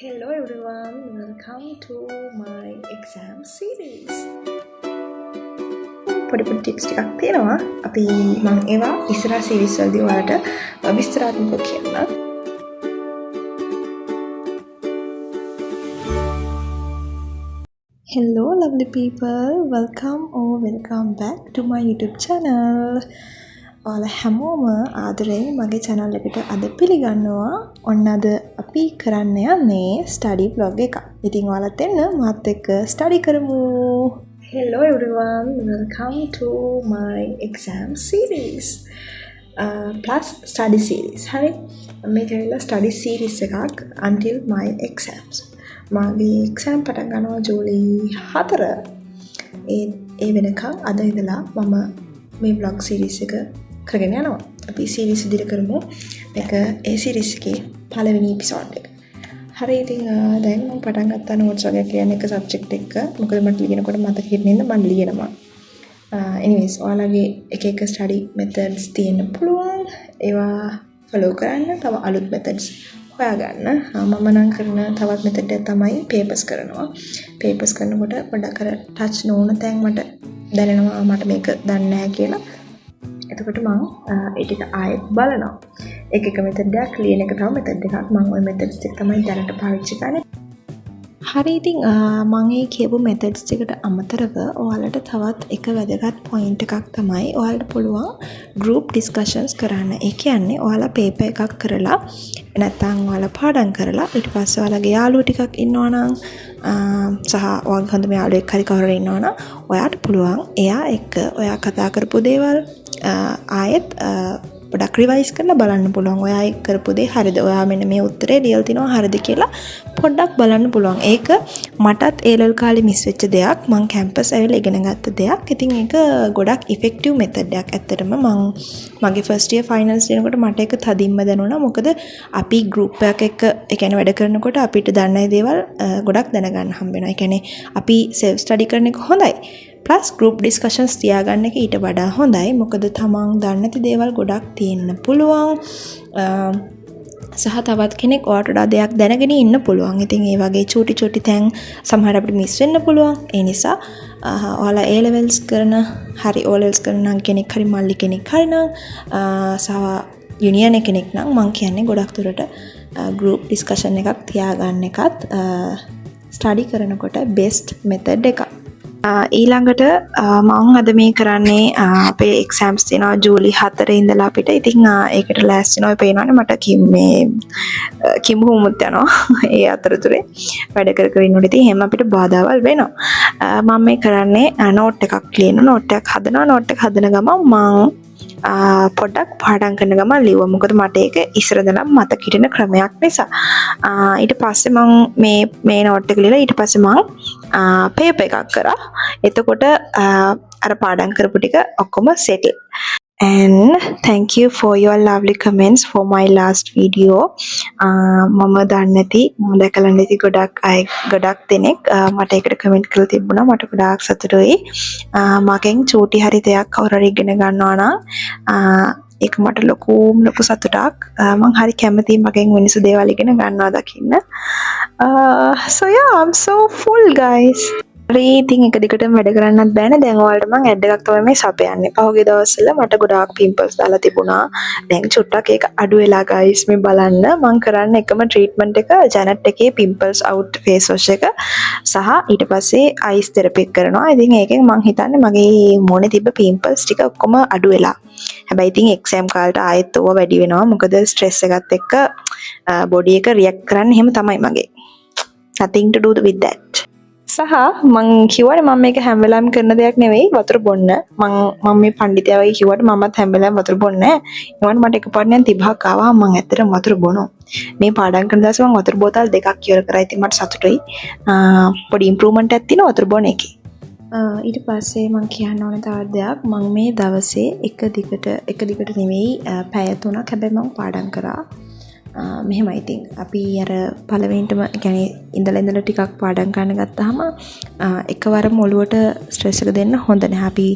Hello everyone, welcome to my exam series. පොඩි tips ටිකක් තියෙනවා. අපි මම ඒවා ඉස්සරහ සීරීස් වලදී ඔයාලට විස්තරාත්මකව කියන්නම්. Hello lovely people, welcome back to my YouTube channel. ඔයාලා හැමෝම ආදරෙන් මගේ channel එකට අද පිළිගන්නවා. ඔන්න අද අපි කරන්න යන්නේ study vlog එකක්. ඉතින් ඔයාලත් එන්න මාත් එක්ක study කරමු. Hello everyone, welcome to my exam series. Plus study series. හරි. මේක ඇවිල්ලා study series එකක් until my exams. මගේ exam පටන් ගන්නවා ජූලි 4. ඒ වෙනකන් අද ඉඳලා මම මේ vlog series එක කරගෙන යනවා. අපි series ඉදිරිය කරමු. මේක ඒ series එකේ පළවෙනි episode එක. හරි ඉතින් දැන් මම පටන් ගත්තා notes වගේ කියන එක subject එක. මොකද මට ලියනකොට මතක හිටින්න මම ලියනවා. Anyways ඔයාලගේ එක එක study methods තියෙන්න පුළුවන්. ඒවා follow කරන්න. තව අලුත් methods හොයාගන්න. මම නම් කරන තවත් method එක තමයි papers කරනවා. papers කරනකොට පොඩ්ඩක් අර touch නොවන තැන් මට දැනෙනවා මට මේක දන්නේ නැහැ කියලා. එතකොට මම ඒ ටික ආයෙත් බලනවා. එක method එකක් ලියන එක තමයි method එකක්. මම ওই methods ටික තමයි දැනට පාවිච්චි කරන්නේ. හරි ඉතින් මම මේ කියපු methods ටිකට අමතරව ඔයාලට තවත් එක වැදගත් point එකක් තමයි ඔයාලට පුළුවන් group discussions කරන්න. ඒ කියන්නේ ඔයාලා paper එකක් කරලා නැත්නම් ඔයාලා පාඩම් කරලා ඊට පස්සේ ඔයාලගේ යාළුවෝ ටිකක් ඉන්නවා නම් සහ ඔයාගේ හොඳම යාළුවෙක් හරි කවුරු ඉන්නවා නම් ඔයාට පුළුවන් එයා එක්ක ඔයා කතා කරපු දේවල් ආයෙත් පොඩක් රිවයිස් කරලා බලන්න පුළුවන්. ඔයා කරපු දේ හරිද? ඔයා මෙන්න මේ උත්තරේ ලියලා තිනවා හරිද කියලා පොඩ්ඩක් බලන්න පුළුවන්. ඒක මටත් A level කාලේ මිස් වෙච්ච දෙයක්. මම කැම්පස් ඇවිල්ලා ඉගෙන ගත්ත දෙයක්. ඉතින් ඒක ගොඩක් ඉෆෙක්ටිව් මෙතඩ් එකක්. ඇත්තටම මගේ ෆස්ට් ඉයර් ෆයිනල්ස් දෙනකොට මට ඒක තදින්ම දැනුණා. මොකද අපි ගෲප් එකක් එක්ක ඒ කියන්නේ වැඩ කරනකොට අපිට දන්නේ දේවල් ගොඩක් දැනගන්න හම්බ වෙනවා. ඒ කියන්නේ අපි self study කරන එක හොඳයි. plus group discussions තියාගන්න එක ඊට වඩා හොඳයි. මොකද තමන් දන්නේ නැති දේවල් ගොඩක් තියෙන්න පුළුවන්. සහ තවත් කෙනෙක් ඔයාට වඩා දෙයක් දැනගෙන ඉන්න පුළුවන්. ඉතින් ඒ වගේ චූටි තැන් සමහර අපිට මිස් වෙන්න පුළුවන්. ඒ නිසා ඔයාලා A levels කරන හරි O levels කරන නම් කෙනෙක් හරි මල්ලි කෙනෙක් හරි නම් සහ යුනියන් කෙනෙක් නම් මම කියන්නේ ගොඩක් දුරට group discussion එකක් තියාගන්න එකත් study කරනකොට best method එකක්. ඊළඟට මම අද මේ කරන්නේ අපේ එක්සෑම්ස් තියෙනවා ජූලි 4 ඉඳලා අපිට. ඉතින් ඒකට ලෑස්ති වෙනවා පේනවනේ මට කිම්මුමුත් යනවා. ඒ අතරතුරේ වැඩ කර ඉන්නකොට ඉතින් එහෙම අපිට බාධාවල් වෙනවා. මම මේ කරන්නේ නෝට් එකක් ලියන නෝට් එකක් හදනවා. නෝට් එක හදන ගමන් මම පොඩ්ඩක් පාඩම් කරන ගමන් ලියුවා. මොකද මට ඒක ඉස්සරදලා මතක හිටින ක්‍රමයක් නිසා. ඊට පස්සේ මම මේ නෝට් එක ලියලා ඊට පස්සේ මම පේපර් එකක් කරා. එතකොට අර පාඩම් කරපු ටික ඔක්කොම settle. And thank you for your lovely comments for my last video. මම දන්නේ නැති මම දැකලා නැති ගොඩක් දෙනෙක් මට ඒකට කමෙන්ට් කරලා තිබුණා. මට ගොඩාක් සතුටුයි. මගෙන් චූටි හරි දෙයක් කවුරු හරි ඉගෙන ගන්නවා නම් ඒක මට ලොකු සතුටක්. මම හරි කැමතියි මගෙන් මිනිස්සු දේවල් ඉගෙන ගන්නවා දකින්න. So yeah, I'm so full guys. ඉතින් එක දිගටම වැඩ කරන්නත් බෑනේ. දැන් ඔයාලට මම ඇඩ් එකක් තමයි මේ සපයන්නේ. පහුගිය දවස්වල මට ගොඩාක් පිම්පල්ස් දාලා තිබුණා. දැන් චුට්ටක් ඒක අඩු වෙලා guys මේ බලන්න. මම කරන්නේ එකම ට්‍රීට්මන්ට් එක ජැනට් එකේ පිම්පල්ස් අවුට් ෆේස් වොෂ් එක සහ ඊට පස්සේ අයිස් තෙරපි කරනවා. ඉතින් ඒකෙන් මම හිතන්නේ මගේ මොනේ තිබ්බ පිම්පල්ස් ටික ඔක්කොම අඩු වෙලා. හැබැයි ඉතින් එක්සෑම් කාලේට ආයෙත් ඕවා වැඩි වෙනවා. මොකද ස්ට්‍රෙස් එකත් එක්ක බොඩි එක රියැක්ට් කරන්නේ එහෙම තමයි මගේ. Nothing to do with that. සහ මං කිව්වනේ මම මේක හැම වෙලාවෙම කරන දෙයක් නෙවෙයි වතුර බොන්න. මම මේ පඬිතයා වගේ කිව්වට මමත් හැම වෙලාවෙම වතුර බොන්නේ නැහැ. ඒවන මට එකපාරට නම් 30ක් ආවා මම ඇත්තටම වතුර බොනවා. මේ පාඩම් කරන දවසේ මම වතුර බෝතල් 2ක් ඉවර කරා. ඉතින් මට සතුටුයි. පොඩි ඉම්ප්‍රූව්මන්ට් එකක් තියෙනවා වතුර බොන එකේ. ඊට පස්සේ මම කියන්න ඕන තවත් දෙයක්. මම මේ දවසේ එක දිගට නෙවෙයි පැය 3ක් හැබැයි මම පාඩම් කරා. මෙහෙමයි ඉතින් අපි අර පළවෙනිටම يعني ඉඳලා ටිකක් පාඩම් ගන්න ගත්තාම එකවරම ඔළුවට ස්ට්‍රෙස් එක දෙන්න හොඳ නැහැ. අපි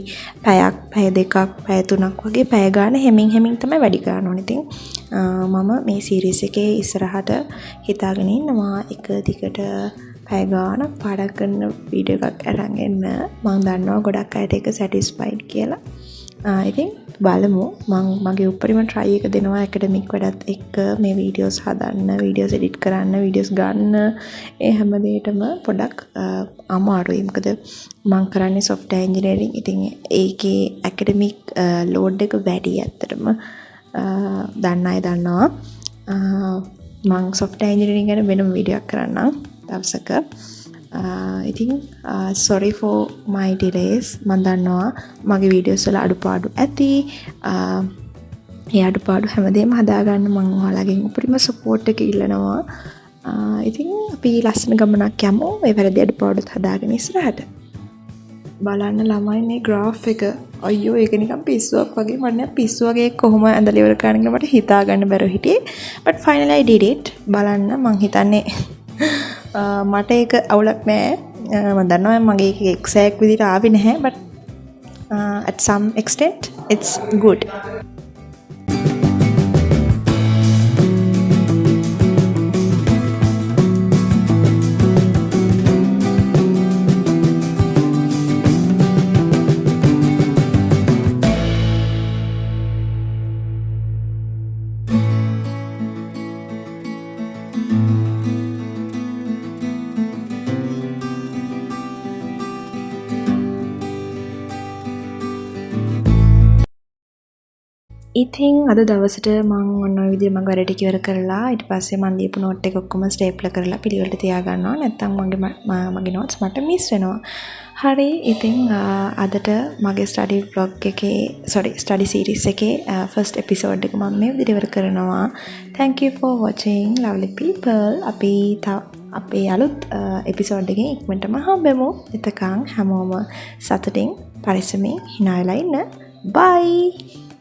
පැයක්, පැය දෙකක්, පැය තුනක් වගේ පැය ගන්න හැමින් තමයි වැඩි කරන්න ඕනේ. ඉතින් මම මේ සීරීස් එකේ ඉස්සරහට හිතාගෙන ඉන්නවා එක දිගට පැය ගාණක් පාඩම් කරන වීඩියෝ එකක් අරන් එන්න. මම දන්නවා ගොඩක් අයට ඒක සැටිස්ෆයිඩ් කියලා. ඉතින් බලමු මම මගේ උපරිම try එක දෙනවා ඇකඩමික් වැඩත් එක්ක මේ වීඩියෝස් හදන්න, වීඩියෝස් එඩිට් කරන්න, වීඩියෝස් ගන්න ඒ හැම දෙයකම පොඩක් අමාරුයි. මොකද මම කරන්නේ software engineering. ඉතින් ඒකේ ඇකඩමික් load එක වැඩි ඇත්තටම. දන්න අය දන්නවා. මම software engineering ගැන වෙනම වීඩියෝ එකක් කරන්නම් දවසක. ඉතින් sorry for my delays. මම දන්නවා මගේ වීඩියෝස් වල අඩුපාඩු ඇති. ඒ අඩුපාඩු හැමදේම හදාගන්න මම ඔයාලගෙන් උපරිම සපෝට් එක ඉල්ලනවා. ඉතින් අපි ලස්සන ගමනක් යමු. මේ වැරදි අඩුපාඩුත් හදාගෙන ඉස්සරහට. බලන්න ළමයි මේ graph එක. අයියෝ ඒක නිකන් පිස්සුවක් වගේ. මට පිස්සු වගේ කොහොම ඇඳලා ඉවර කරන්න මට හිතා ගන්න බැරුව හිටියේ. but finally I did it. බලන්න මං හිතන්නේ මට ඒක අවුලක් නෑ. මම දන්නවා මගේ ඒක එක්සැක්ට් විදිහට ආවේ නැහැ but at some extent it's good. ඉතින් අද දවසට මම ඔන්න ඔය විදිහට මම වැඩ ටික ඉවර කරලා ඊට පස්සේ මම ලියපු නෝට් එක ඔක්කොම ස්ටේප්ලර් කරලා පිළිවෙලට තියා ගන්නවා. නැත්නම් මගේ නෝට්ස් මට මිස් වෙනවා. හරි ඉතින් අදට මගේ ස්ටඩි සීරීස් එකේ ෆස්ට් එපිසෝඩ් එක මම මේ විදිහට ඉවර කරනවා. thank you for watching lovely people. අපි අපේ අලුත් එපිසෝඩ් එකකින් ඉක්මනටම හම්බෙමු. එතකන් හැමෝම සතුටින් පරිස්සමින් hina වෙලා ඉන්න. bye.